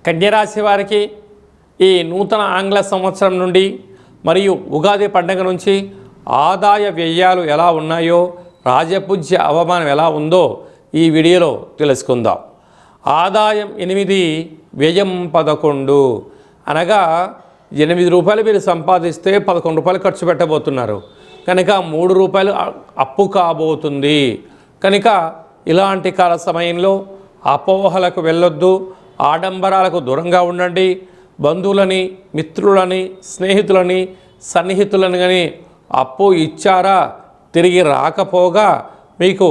కన్యరాశి వారికి ఈ నూతన ఆంగ్ల సంవత్సరం నుండి మరియు ఉగాది పండుగ నుంచి ఆదాయ వ్యయాలు ఎలా ఉన్నాయో, రాజపూజ్య అవమానం ఎలా ఉందో ఈ వీడియోలో తెలుసుకుందాం. ఆదాయం 8, వ్యయం 11. అనగా 8 రూపాయలు మీరు సంపాదిస్తే 11 రూపాయలు ఖర్చు పెట్టబోతున్నారు కనుక 3 రూపాయలు అప్పు కాబోతుంది. కనుక ఇలాంటి కాల సమయంలో అపోహలకు వెళ్ళొద్దు, ఆడంబరాలకు దూరంగా ఉండండి. బంధువులని, మిత్రులని, స్నేహితులని, సన్నిహితులని కానీ అప్పు ఇచ్చారా తిరిగి రాకపోగా మీకు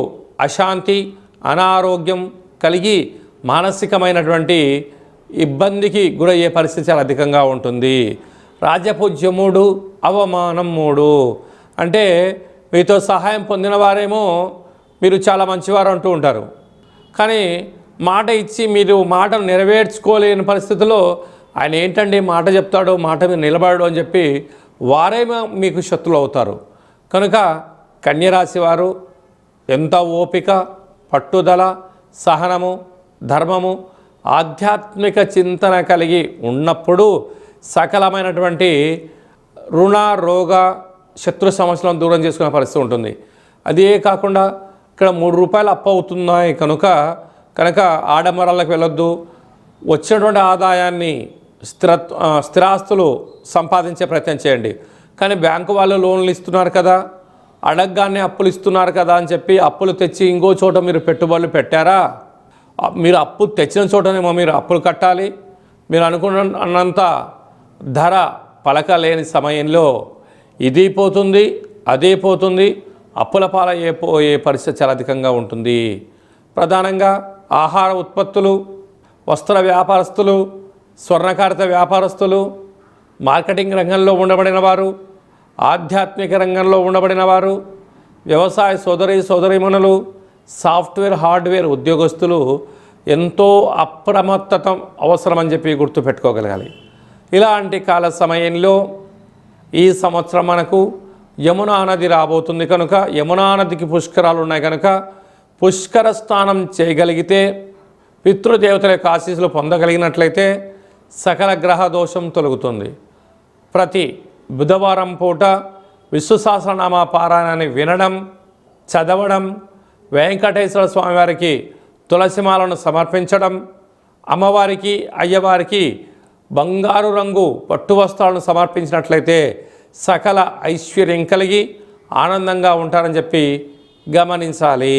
అశాంతి, అనారోగ్యం కలిగి మానసికమైనటువంటి ఇబ్బందికి గురయ్యే పరిస్థితి చాలా అధికంగా ఉంటుంది. రాజపూజ్యం 3, అవమానం 3. అంటే మీతో సహాయం పొందిన వారేమో మీరు చాలా మంచివారు అంటూ ఉంటారు, కానీ మాట ఇచ్చి మీరు మాటను నెరవేర్చుకోలేని పరిస్థితుల్లో ఆయన ఏంటండి మాట చెప్తాడు, మాట మీద నిలబడడు అని చెప్పి వారేమో మీకు శత్రులు అవుతారు. కనుక కన్యరాశి వారు ఎంత ఓపిక, పట్టుదల, సహనము, ధర్మము, ఆధ్యాత్మిక చింతన కలిగి ఉన్నప్పుడు సకలమైనటువంటి రుణ, రోగ, శత్రు సమస్యలను దూరం చేసుకునే పరిస్థితి ఉంటుంది. అదే కాకుండా ఇక్కడ 3 రూపాయలు అప్పు అవుతున్నాయి కనుక ఆడంబరాలకు వెళ్ళొద్దు. వచ్చినటువంటి ఆదాయాన్ని స్థిరాస్తులు సంపాదించే ప్రయత్నం చేయండి. కానీ బ్యాంకు వాళ్ళు లోన్లు ఇస్తున్నారు కదా, అడగగానే అప్పులు ఇస్తున్నారు కదా అని చెప్పి అప్పులు తెచ్చి ఇంకో చోట మీరు పెట్టుబడులు పెట్టారా? మీరు అప్పు తెచ్చిన చోటనేమో మీరు అప్పులు కట్టాలి. మీరు అనుకున్నంత ధర పలకలేని సమయంలో ఇది పోతుంది, అదే పోతుంది, అప్పుల పాలయ్యే పరిస్థితి చాలా అధికంగా ఉంటుంది. ప్రధానంగా ఆహార ఉత్పత్తులు, వస్త్ర వ్యాపారస్తులు, స్వర్ణకారిత వ్యాపారస్తులు, మార్కెటింగ్ రంగంలో ఉండబడిన వారు, ఆధ్యాత్మిక రంగంలో ఉండబడిన వారు, వ్యవసాయ సోదరీమణులు, సాఫ్ట్వేర్, హార్డ్వేర్ ఉద్యోగస్తులు ఎంతో అప్రమత్తత అవసరమని చెప్పి గుర్తుపెట్టుకోగలగాలి. ఇలాంటి కాల సమయంలో ఈ సంవత్సరం మనకు యమునా నది రాబోతుంది కనుక యమునా నదికి పుష్కరాలు ఉన్నాయి కనుక పుష్కర స్నానం చేయగలిగితే, పితృదేవతల యొక్క ఆశీస్సులు పొందగలిగినట్లయితే సకల గ్రహ దోషం తొలగుతుంది. ప్రతి బుధవారం పూట విష్ణు సహస్రనామ పారాయణాన్ని వినడం, చదవడం, వెంకటేశ్వర స్వామివారికి తులసిమాలను సమర్పించడం, అమ్మవారికి, అయ్యవారికి బంగారు రంగు పట్టు వస్త్రాలను సమర్పించినట్లయితే సకల ఐశ్వర్యం కలిగి ఆనందంగా ఉంటారని చెప్పి గమనించాలి.